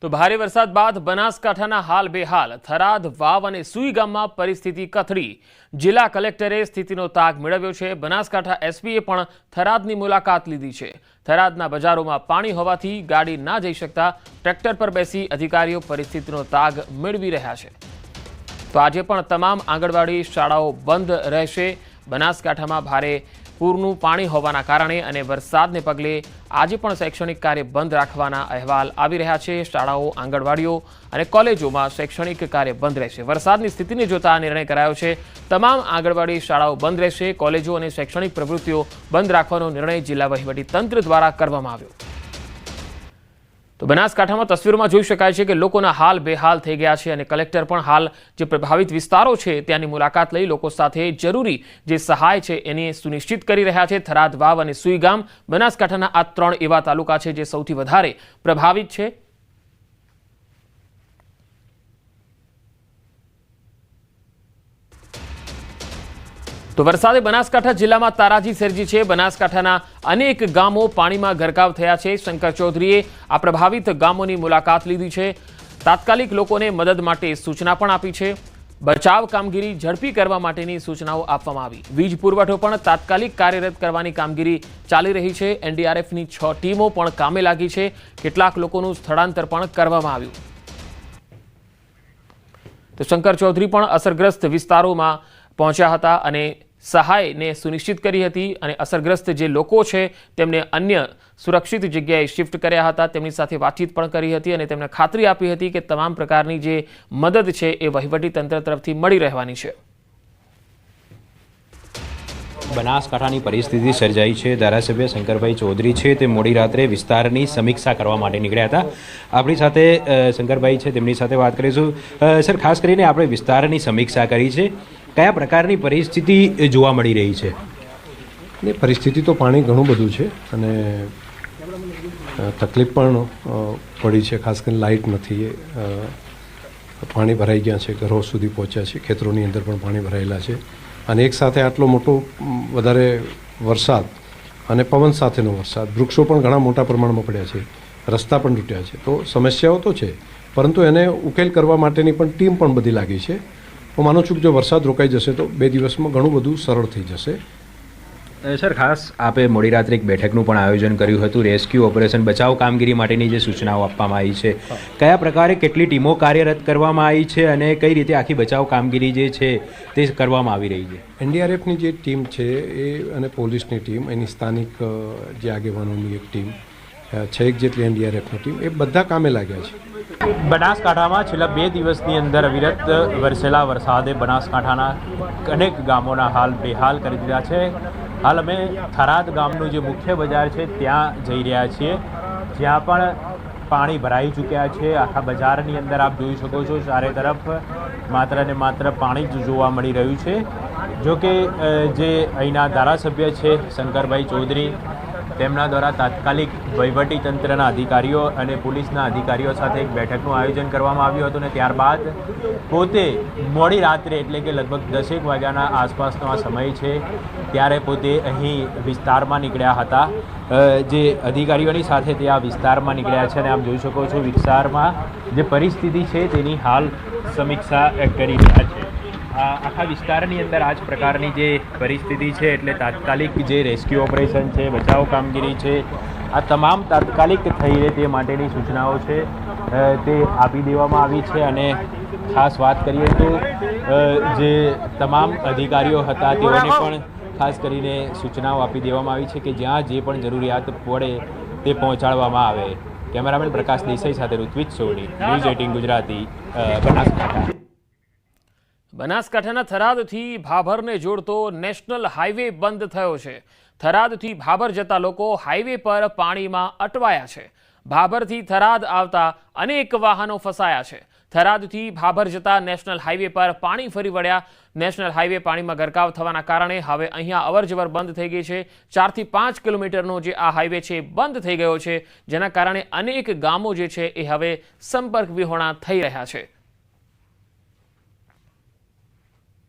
તો ભારે વરસાદ બાદ બનાસકાંઠાના હાલ બેહાલ થરાદ વાવ અને સુઈ ગામમાં પરિસ્થિતિ કથળી। જિલ્લા કલેક્ટરે સ્થિતિનો તાગ મેળવ્યો છે। બનાસકાંઠા એસપીએ પણ થરાદની મુલાકાત લીધી છે। થરાદના બજારોમાં પાણી હોવાથી ગાડી ના જઈ શકતા ટ્રેક્ટર પર બેસી અધિકારીઓ પરિસ્થિતિનો તાગ મેળવી રહ્યા છે। તો આજે પણ તમામ આંગણવાડી શાળાઓ બંધ રહેશે। બનાસકાંઠામાં ભારે પૂરનું પાણી હોવાના કારણે અને વરસાદને પગલે આજે પણ શૈક્ષણિક કાર્ય બંધ રાખવાના અહેવાલ આવી રહ્યા છે। શાળાઓ, આંગણવાડીઓ અને કોલેજોમાં શૈક્ષણિક કાર્ય બંધ રહેશે। વરસાદની સ્થિતિને જોતા નિર્ણય કરાયો છે। તમામ આંગણવાડી શાળાઓ બંધ રહેશે। કોલેજો અને શૈક્ષણિક પ્રવૃત્તિઓ બંધ રાખવાનો નિર્ણય જિલ્લા વહીવટી તંત્ર દ્વારા કરવામાં આવ્યો। તો બનાસકાંઠામાં તસવીરોમાં જોઈ શકાય છે કે લોકોના હાલ બેહાલ થઈ ગયા છે અને કલેક્ટર પણ હાલ જે પ્રભાવિત વિસ્તારો છે ત્યાંની મુલાકાત લઈ લોકો સાથે જરૂરી જે સહાય છે એની સુનિશ્ચિત કરી રહ્યા છે। થરાદ, વાવ અને સુઈ ગામ બનાસકાંઠાના આ 3 એવા તાલુકા છે જે સૌથી વધારે પ્રભાવિત છે। તો વરસાદે બનાસકાંઠા જિલ્લામાં તારાજી સર્જી છે। બનાસકાંઠાના અનેક ગામો પાણીમાં ગરકાવ થયા છે। શંકર ચૌધરીએ આ પ્રભાવિત ગામોની મુલાકાત લીધી છે। તાત્કાલિક લોકોને મદદ માટે સૂચના પણ આપી છે। બચાવ કામગીરી ઝડપી કરવા માટેની સૂચનાઓ આપવામાં આવી। વીજ પુરવઠો પણ તાત્કાલિક કાર્યરત કરવાની કામગીરી ચાલી રહી છે। એનડીઆરએફની 6 ટીમો પણ કામે લાગી છે। કેટલાક લોકોનું સ્થળાંતર પણ કરવામાં આવ્યું। તો શંકર ચૌધરી પણ અસરગ્રસ્ત વિસ્તારોમાં પહોંચ્યા હતા અને સહાયને સુનિશ્ચિત કરી હતી અને અસરગ્રસ્ત જે લોકો છે તેમને અન્ય સુરક્ષિત જગ્યાએ શિફ્ટ કર્યા હતા। તેમની સાથે વાતચીત પણ કરી હતી અને તેમને ખાતરી આપી હતી કે તમામ પ્રકારની જે મદદ છે એ વહીવટી તંત્ર તરફથી મળી રહેવાની છે। બનાસકાંઠાની પરિસ્થિતિ સર્જાઈ છે। ધારાસભ્ય શંકરભાઈ ચૌધરી છે તે મોડી રાત્રે વિસ્તારની સમીક્ષા કરવા માટે નીકળ્યા હતા। આપણી સાથે શંકરભાઈ છે, તેમની સાથે વાત કરીશું। સર, ખાસ કરીને આપણે વિસ્તારની સમીક્ષા કરી છે, કયા પ્રકારની પરિસ્થિતિ જોવા મળી રહી છે? પરિસ્થિતિ તો પાણી ઘણું બધું છે અને તકલીફ પણ પડી છે। ખાસ કરીને લાઇટ નથી, પાણી ભરાઈ ગયા છે, ઘરો સુધી પહોંચ્યા છે, ખેતરોની અંદર પણ પાણી ભરાયેલા છે અને એક સાથે આટલો મોટો વધારે વરસાદ અને પવન સાથેનો વરસાદ, વૃક્ષો પણ ઘણા મોટા પ્રમાણમાં પડ્યા છે, રસ્તા પણ તૂટ્યા છે। તો સમસ્યાઓ તો છે, પરંતુ એને ઉકેલ કરવા માટેની પણ ટીમ પણ બધી લાગી છે। હું માનું છું કે જો વરસાદ રોકાઈ જશે તો 2 દિવસમાં ઘણું બધું સરળ થઈ જશે। સર, ખાસ આપે મોડી રાત્રે એક બેઠકનું પણ આયોજન કર્યું હતું। રેસ્ક્યુ ઓપરેશન, બચાવ કામગીરી માટેની જે સૂચનાઓ આપવામાં આવી છે, કયા પ્રકારે કેટલી ટીમો કાર્યરત કરવામાં આવી છે અને કઈ રીતે આખી બચાવ કામગીરી જે છે તે કરવામાં આવી રહી છે? એનડીઆરએફની જે ટીમ છે એ અને પોલીસની ટીમ, એની સ્થાનિક જે આગેવાનોની એક ટીમ, 6 જેટલી એનડીઆરએફની ટીમ, એ બધા કામે લાગ્યા છે। બનાસકાંઠામાં છેલ્લા 2 દિવસની અંદર અવિરત વરસેલા વરસાદે બનાસકાંઠાના અનેક ગામોના હાલ બેહાલ કરી દીધા છે। હાલ અમે થરાદ ગામનું જે મુખ્ય બજાર છે ત્યાં જઈ રહ્યા છીએ, જ્યાં પણ પાણી ભરાઈ ચૂક્યા છે। આખા બજારની અંદર આપ જોઈ શકો છો ચારે તરફ માત્ર ને માત્ર પાણી જ જોવા મળી રહ્યું છે। જો કે જે અહીંના ધારાસભ્ય છે શંકરભાઈ ચૌધરી, તેમના દ્વારા તાત્કાલિક વહીવટી તંત્રના અધિકારીઓ અને પોલીસના અધિકારીઓ સાથે એક બેઠકનું આયોજન કરવામાં આવ્યું હતું અને ત્યારબાદ પોતે મોડી રાત્રે એટલે કે લગભગ 10 વાગ્યાના આસપાસનો આ સમય છે ત્યારે પોતે અહીં વિસ્તારમાં નીકળ્યા હતા। જે અધિકારીઓની સાથે તે આ વિસ્તારમાં નીકળ્યા છે અને આપ જોઈ શકો છો વિસ્તારમાં જે પરિસ્થિતિ છે તેની હાલ સમીક્ષા કરી રહ્યા છે। આખા વિસ્તારની અંદર આ જ પ્રકારની જે પરિસ્થિતિ છે એટલે તાત્કાલિક જે રેસ્ક્યુ ઓપરેશન છે, બચાવ કામગીરી છે, આ તમામ તાત્કાલિક થઈ રહે તે માટેની સૂચનાઓ છે તે આપી દેવામાં આવી છે। અને ખાસ વાત કરીએ તો જે તમામ અધિકારીઓ હતા તેઓને પણ ખાસ કરીને સૂચનાઓ આપી દેવામાં આવી છે કે જ્યાં જે પણ જરૂરિયાત પડે તે પહોંચાડવામાં આવે। કેમેરામેન પ્રકાશ દેસાઈ સાથે ઋત્વિજ સોની, ન્યૂઝ 18 ગુજરાતી, બનાસકાંઠા। બનાસકાંઠાના થરાદથી ભાભરને જોડતો નેશનલ હાઈવે બંધ થયો છે। થરાદથી ભાભર જતા લોકો હાઈવે પર પાણીમાં અટવાયા છે। ભાભરથી થરાદ આવતા અનેક વાહનો ફસાયા છે। થરાદથી ભાભર જતા નેશનલ હાઈવે પર પાણી ફરી વળ્યા। નેશનલ હાઈવે પાણીમાં ગરકાવ થવાના કારણે હવે અહીંયા અવરજવર બંધ થઈ ગઈ છે। 4 થી 5 કિલોમીટરનો જે આ હાઈવે છે બંધ થઈ ગયો છે, જેના કારણે અનેક ગામો જે છે એ હવે સંપર્ક વિહોણા થઈ રહ્યા છે।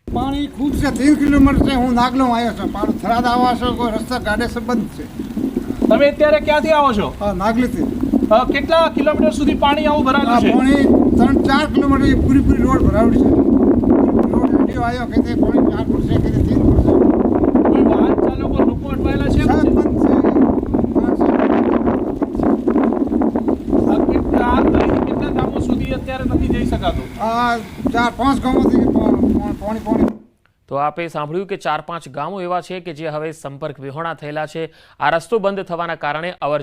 પાણી ખૂબ છે, 3 કિલોમીટર હું નાગલો આવ્યો છું। પાણી થરાદ આવવા છો કોઈ રસ્તા ગાડે બંધ છે। તમે અત્યારે ક્યાંથી આવો છો? હા, નાગલીથી। કેટલા કિલોમીટર સુધી પાણી આવું આ ભરાયેલું છે? પાણી 3-4 કિલોમીટર પૂરી રોડ ભરાવડી છે. રોડ રેડિયો આવ્યો કે તે પાણી 4 ફૂટ છે કે તે 3 ફૂટ છે. કોઈ વાહન ચાલકો લોકો અટવાયેલા છે? સાહેબ બંધ છે. કેટલા ગામો સુધી અત્યારે નથી જઈ શકાતું? આ 4-5 ગામોથી પાણી તો આપે સાંભળ્યું કે 4-5 ગામો એવા છે કે જે હવે સંપર્ક વિહોણા થયેલા છે. આ રસ્તો બંધ થવાના કારણે અવર